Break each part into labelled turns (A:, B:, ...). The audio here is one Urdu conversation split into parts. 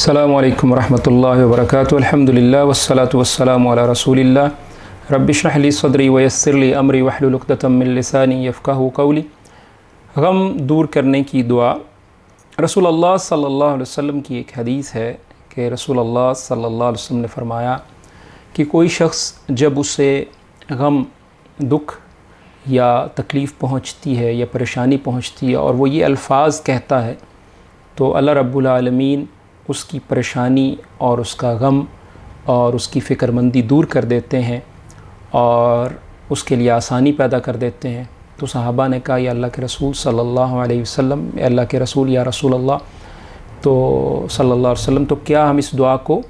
A: السلام علیکم ورحمۃ اللہ وبرکاتہ. الحمدللہ والصلاۃ والسلام علی رسول اللہ. رب اشرح لی صدری ویسر لی امری واحلل عقدۃ من لسانی یفقہوا قولی. غم دور کرنے کی دعا. رسول اللہ صلی اللہ علیہ وسلم کی ایک حدیث ہے کہ رسول اللہ صلی اللہ علیہ وسلم نے فرمایا کہ کوئی شخص جب اسے غم، دکھ یا تکلیف پہنچتی ہے یا پریشانی پہنچتی ہے اور وہ یہ الفاظ کہتا ہے تو اللہ رب العالمین اس کی پریشانی اور اس کا غم اور اس کی فکر مندی دور کر دیتے ہیں اور اس کے لیے آسانی پیدا کر دیتے ہیں. تو صحابہ نے کہا یا اللہ کے رسول صلی اللہ علیہ وسلم، اے اللہ کے رسول یا رسول اللہ، تو صلی اللہ علیہ وسلم، تو کیا ہم اس دعا کو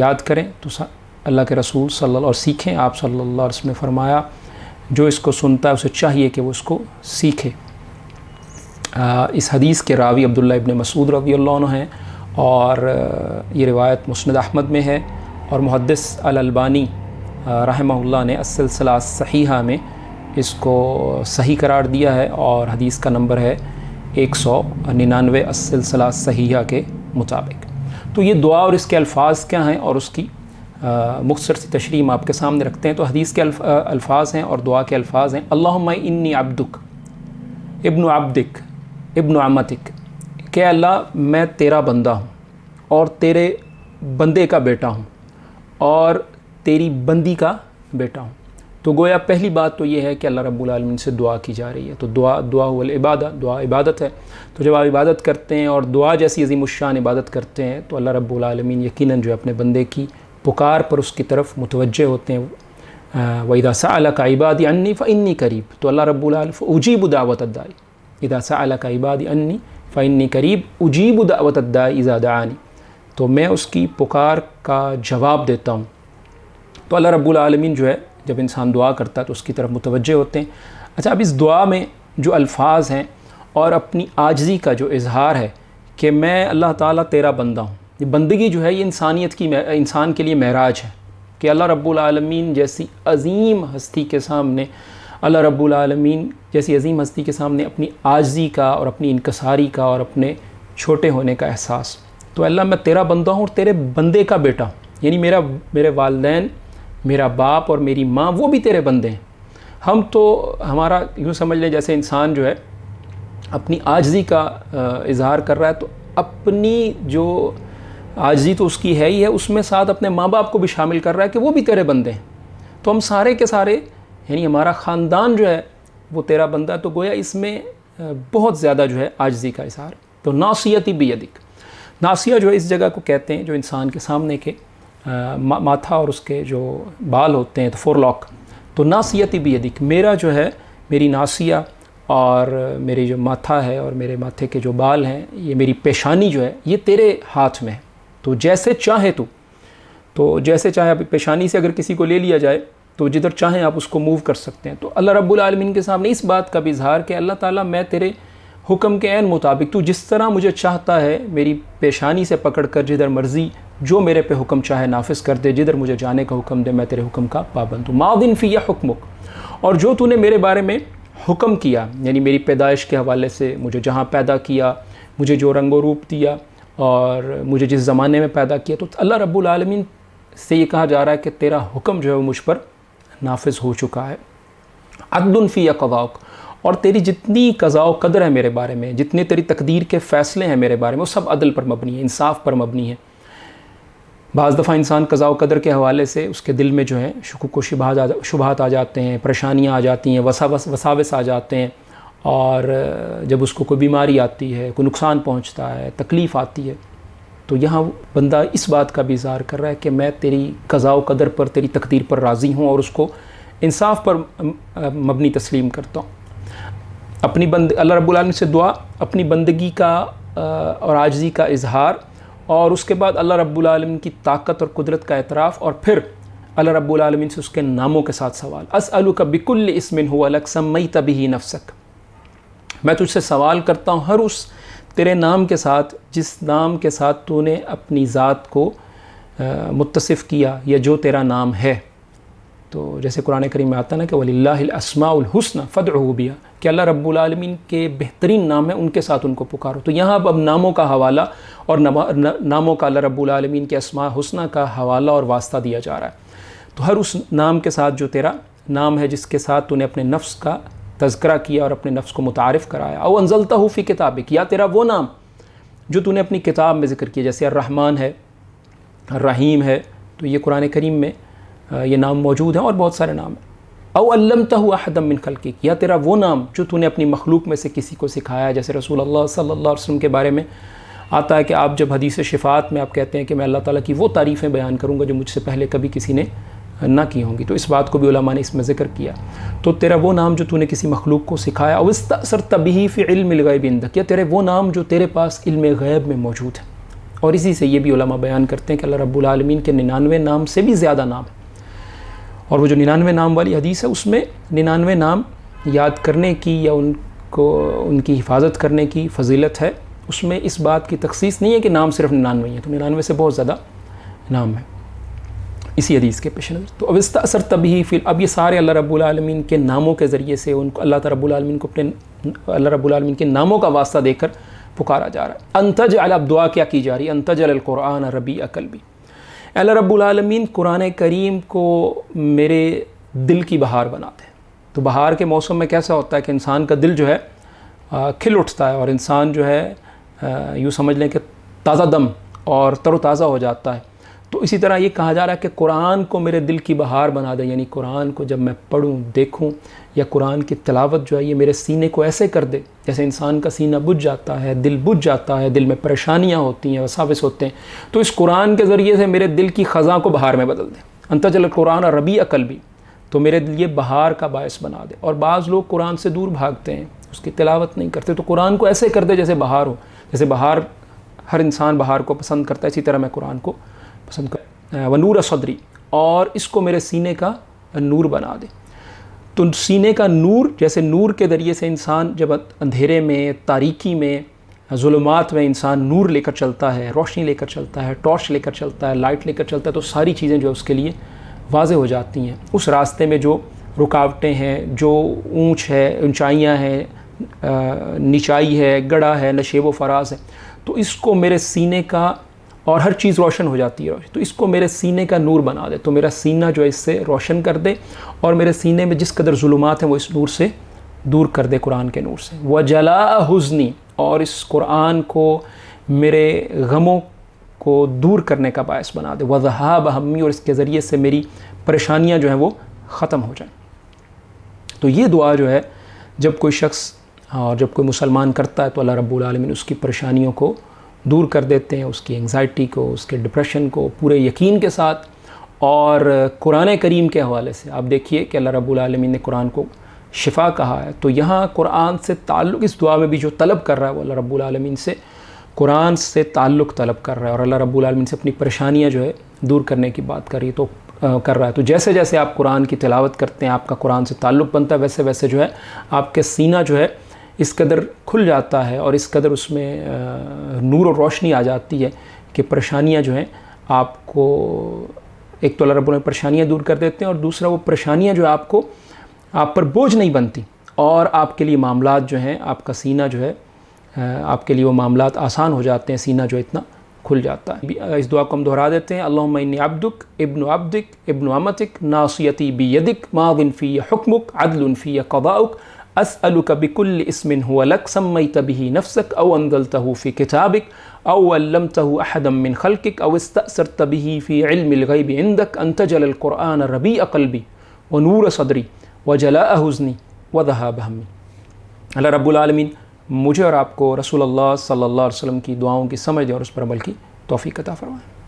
A: یاد کریں؟ تو اللہ کے رسول صلی اللہ اور سیکھیں. آپ صلی اللہ علیہ وسلم نے فرمایا جو اس کو سنتا ہے اسے چاہیے کہ وہ اس کو سیکھے. اس حدیث کے راوی عبداللہ ابن مسعود رضی اللہ عنہ ہیں اور یہ روایت مسند احمد میں ہے اور محدث الالبانی رحمہ اللہ نے السلسلہ الصحیحہ میں اس کو صحیح قرار دیا ہے اور حدیث کا نمبر ہے 199 السلسلہ الصحیحہ کے مطابق. تو یہ دعا اور اس کے الفاظ کیا ہیں اور اس کی مختصر سی تشریح آپ کے سامنے رکھتے ہیں. تو حدیث کے الفاظ ہیں اور دعا کے الفاظ ہیں: اللہم انی عبدک ابن عبدک ابن عمتک، کہ اللہ میں تیرا بندہ ہوں اور تیرے بندے کا بیٹا ہوں اور تیری بندی کا بیٹا ہوں. تو گویا پہلی بات تو یہ ہے کہ اللہ رب العالمین سے دعا کی جا رہی ہے. تو دعا والعبادہ، دعا عبادت ہے. تو جب آپ عبادت کرتے ہیں اور دعا جیسی عظیم الشان عبادت کرتے ہیں تو اللہ رب العالمین یقیناً جو اپنے بندے کی پکار پر اس کی طرف متوجہ ہوتے ہیں. وَإِذَا سَأَلَكَ عِبَادِي عَنِّي فَإِنِّي قَرِيبٌ، تو اللہ رب العالمین اجیب دعوت الداعی اذا سألك عبادی انی فإنی قریب اجیب دعوت الداعی اذا دعانی، تو میں اس کی پکار کا جواب دیتا ہوں. تو اللہ رب العالمین جو ہے جب انسان دعا کرتا ہے تو اس کی طرف متوجہ ہوتے ہیں. اچھا، اب اس دعا میں جو الفاظ ہیں اور اپنی عاجزی کا جو اظہار ہے کہ میں اللہ تعالیٰ تیرا بندہ ہوں، یہ بندگی جو ہے یہ انسان کے لیے معراج ہے کہ اللہ رب العالمین جیسی عظیم ہستی کے سامنے، اللہ رب العالمین جیسی عظیم ہستی کے سامنے اپنی عاجزی کا اور اپنی انکساری کا اور اپنے چھوٹے ہونے کا احساس. تو اللہ میں تیرا بندہ ہوں اور تیرے بندے کا بیٹا ہوں، یعنی میرے والدین، میرا باپ اور میری ماں وہ بھی تیرے بندے ہیں. ہم تو ہمارا یوں سمجھ لیں جیسے انسان جو ہے اپنی عاجزی کا اظہار کر رہا ہے تو اپنی جو عاجزی تو اس کی ہے ہی ہے، اس میں ساتھ اپنے ماں باپ کو بھی شامل کر رہا ہے کہ وہ بھی تیرے بندے ہیں. تو ہم سارے کے سارے، یعنی ہمارا خاندان جو ہے وہ تیرا بندہ. تو گویا اس میں بہت زیادہ جو ہے عاجزی کا اظہار. تو ناصیتی بیدک، ناصیہ جو ہے اس جگہ کو کہتے ہیں جو انسان کے سامنے کے ماتھا اور اس کے جو بال ہوتے ہیں تو فور لاک. تو ناصیتی بیدک، میرا جو ہے میری ناصیہ اور میری جو ماتھا ہے اور میرے ماتھے کے جو بال ہیں، یہ میری پیشانی جو ہے یہ تیرے ہاتھ میں ہے. تو جیسے چاہے تو جیسے چاہے اب پیشانی سے اگر کسی کو لے لیا جائے تو جدھر چاہیں آپ اس کو موو کر سکتے ہیں. تو اللہ رب العالمین کے سامنے اس بات کا بھی اظہار کہ اللہ تعالیٰ میں تیرے حکم کے عین مطابق، تو جس طرح مجھے چاہتا ہے میری پیشانی سے پکڑ کر جدھر مرضی جو میرے پہ حکم چاہے نافذ کر دے، جدھر مجھے جانے کا حکم دے میں تیرے حکم کا پابند ہوں. ماضٍ فی حکمک، اور جو تو نے میرے بارے میں حکم کیا، یعنی میری پیدائش کے حوالے سے مجھے جہاں پیدا کیا، مجھے جو رنگ و روپ دیا اور مجھے جس زمانے میں پیدا کیا، تو اللہ رب العالمین سے یہ کہا جا رہا ہے کہ تیرا حکم جو ہے وہ مجھ پر نافذ ہو چکا ہے. عدل فی قضاؤک، اور تیری جتنی قضاء و قدر ہے میرے بارے میں، جتنے تیری تقدیر کے فیصلے ہیں میرے بارے میں، وہ سب عدل پر مبنی ہیں، انصاف پر مبنی ہیں. بعض دفعہ انسان قضاء و قدر کے حوالے سے اس کے دل میں جو ہے شکوک و شبہات آ جاتے ہیں، پریشانیاں آ جاتی ہیں، وساوس آ جاتے ہیں، اور جب اس کو کوئی بیماری آتی ہے، کوئی نقصان پہنچتا ہے، تکلیف آتی ہے، تو یہاں بندہ اس بات کا بھی اظہار کر رہا ہے کہ میں تیری قضاء و قدر پر، تیری تقدیر پر راضی ہوں اور اس کو انصاف پر مبنی تسلیم کرتا ہوں. اللہ رب العالمین سے دعا، اپنی بندگی کا اور عاجزی کا اظہار، اور اس کے بعد اللہ رب العالمین کی طاقت اور قدرت کا اعتراف، اور پھر اللہ رب العالمین سے اس کے ناموں کے ساتھ سوال. اسألک بکل اسم هو لک سمیت بہ نفسک، میں تجھ سے سوال کرتا ہوں ہر اس تیرے نام کے ساتھ جس نام کے ساتھ تو نے اپنی ذات کو متصف کیا، یا جو تیرا نام ہے. تو جیسے قرآن کریم میں آتا ہے نا کہ وَلِلَّهِ الْأَسْمَاءُ الْحُسْنَى فَادْعُوهُ بِهَا، کہ اللہ رب العالمین کے بہترین نام ہیں، ان کے ساتھ ان کو پکارو۔ تو یہاں اب ناموں کا حوالہ اور ناموں کا اللہ رب العالمین کے اسماء حسنہ کا حوالہ اور واسطہ دیا جا رہا ہے۔ تو ہر اس نام کے ساتھ جو تیرا نام ہے، جس کے ساتھ تو نے اپنے نفس کا تذکرہ کیا اور اپنے نفس کو متعارف کرایا، او انزلتہ فی کتابک، یا تیرا وہ نام جو تو نے اپنی کتاب میں ذکر کیا، جیسے الرحمن ہے، الرحیم ہے، تو یہ قرآن کریم میں یہ نام موجود ہیں اور بہت سارے نام ہیں۔ او علمتہ احدا من خلقک، یا تیرا وہ نام جو تو نے اپنی مخلوق میں سے کسی کو سکھایا، جیسے رسول اللہ صلی اللہ علیہ وسلم کے بارے میں آتا ہے کہ آپ جب حدیث شفاعت میں آپ کہتے ہیں کہ میں اللہ تعالیٰ کی وہ تعریفیں بیان کروں گا جو مجھ سے پہلے کبھی کسی نے نہ کی ہوں گی، تو اس بات کو بھی علماء نے اس میں ذکر کیا۔ تو تیرا وہ نام جو تو نے کسی مخلوق کو سکھایا، او استأثرت بہ فی علم الغیب عندک، یا تیرے وہ نام جو تیرے پاس علم غیب میں موجود ہے۔ اور اسی سے یہ بھی علماء بیان کرتے ہیں کہ اللہ رب العالمین کے 99 نام سے بھی زیادہ نام ہیں، اور وہ جو 99 نام والی حدیث ہے اس میں 99 نام یاد کرنے کی یا ان کی حفاظت کرنے کی فضیلت ہے، اس میں اس بات کی تخصیص نہیں ہے کہ نام صرف 99 ہیں، تو 99 سے بہت زیادہ نام ہیں اسی حدیث کے پیش نظر۔ تو اب استأثرت بہ فی، اب یہ سارے اللہ رب العالمین کے ناموں کے ذریعے سے ان کو اللہ رب العالمین کو اللہ رب العالمین کے ناموں کا واسطہ دے کر پکارا جا رہا ہے۔ ان تجعل، اب دعا کیا کی جا رہی ہے، ان تجعل القرآن ربیع قلبی، اللہ رب العالمین قرآن کریم کو میرے دل کی بہار بنا دے۔ تو بہار کے موسم میں کیسا ہوتا ہے کہ انسان کا دل جو ہے کھل اٹھتا ہے، اور انسان جو ہے یوں سمجھ لیں کہ تازہ دم اور تر و تازہ ہو جاتا ہے۔ تو اسی طرح یہ کہا جا رہا ہے کہ قرآن کو میرے دل کی بہار بنا دے، یعنی قرآن کو جب میں پڑھوں دیکھوں یا قرآن کی تلاوت جو ہے یہ میرے سینے کو ایسے کر دے جیسے انسان کا سینہ بجھ جاتا ہے، دل بجھ جاتا ہے، دل میں پریشانیاں ہوتی ہیں، وساوس ہوتے ہیں، تو اس قرآن کے ذریعے سے میرے دل کی خزاں کو بہار میں بدل دے۔ ان تجعل القرآن ربیع قلبی، تو میرے دل یہ بہار کا باعث بنا دے۔ اور بعض لوگ قرآن سے دور بھاگتے ہیں، اس کی تلاوت نہیں کرتے، تو قرآن کو ایسے کر دے جیسے بہار ہو، جیسے بہار ہر انسان بہار کو پسند کرتا ہے، اسی طرح میں قرآن کو پسند کرتا ہوں۔ ونور صدری، اور اس کو میرے سینے کا نور بنا دے۔ تو سینے کا نور، جیسے نور کے ذریعے سے انسان جب اندھیرے میں، تاریکی میں، ظلمات میں انسان نور لے کر چلتا ہے، روشنی لے کر چلتا ہے، ٹارچ لے کر چلتا ہے، لائٹ لے کر چلتا ہے، تو ساری چیزیں جو اس کے لیے واضح ہو جاتی ہیں۔ اس راستے میں جو رکاوٹیں ہیں، جو اونچ ہے، اونچائیاں ہیں، نچائی ہے، گڑھا ہے، نشیب و فراز ہے، تو اس کو میرے سینے کا، اور ہر چیز روشن ہو جاتی ہے، تو اس کو میرے سینے کا نور بنا دے، تو میرا سینہ جو ہے اس سے روشن کر دے، اور میرے سینے میں جس قدر ظلمات ہیں وہ اس نور سے دور کر دے، قرآن کے نور سے۔ وجلاء حزنی، اور اس قرآن کو میرے غموں کو دور کرنے کا باعث بنا دے۔ وذہاب ہمی، اور اس کے ذریعے سے میری پریشانیاں جو ہیں وہ ختم ہو جائیں۔ تو یہ دعا جو ہے جب کوئی شخص اور جب کوئی مسلمان کرتا ہے تو اللہ رب العالمین اس کی پریشانیوں کو دور کر دیتے ہیں، اس کی انگزائٹی کو، اس کے ڈپریشن کو، پورے یقین کے ساتھ۔ اور قرآن کریم کے حوالے سے آپ دیکھیے کہ اللہ رب العالمین نے قرآن کو شفا کہا ہے، تو یہاں قرآن سے تعلق، اس دعا میں بھی جو طلب کر رہا ہے وہ اللہ رب العالمین سے قرآن سے تعلق طلب کر رہا ہے، اور اللہ رب العالمین سے اپنی پریشانیاں جو ہے دور کرنے کی بات کر رہا ہے۔ تو جیسے جیسے آپ قرآن کی تلاوت کرتے ہیں، آپ کا قرآن سے تعلق بنتا ہے، ویسے ویسے جو ہے آپ کے سینہ جو ہے اس قدر کھل جاتا ہے، اور اس قدر اس میں نور اور روشنی آ جاتی ہے کہ پریشانیاں جو ہیں آپ کو، ایک تو اللہ رب العالمین پریشانیاں دور کر دیتے ہیں، اور دوسرا وہ پریشانیاں جو آپ پر بوجھ نہیں بنتی، اور آپ کے لیے معاملات جو ہیں، آپ کا سینہ جو ہے، آپ کے لیے وہ معاملات آسان ہو جاتے ہیں، سینہ جو اتنا کھل جاتا ہے۔ اس دعا کو ہم دہرا دیتے ہیں۔ اللہم انی عبدک ابن عبدک ابن امتک ناصیتی بیدک ماض فی حکمک عدل فی قضاؤک اسألک بکل اسم هو لک سمیت به نفسک او انزلته فی کتابک او علمته احدا من خلقک او استأثرت به فی علم الغیب عندک ان تجعل القرآن ربیع قلبی ونور صدری وجلاء حزنی وذہاب ہمی۔ اللہ رب العالمین مجھے اور آپ کو رسول اللہ صلی اللہ علیہ وسلم کی دعاؤں کی سمجھ دے اور اس پر عمل کی توفیق عطا فرمائے۔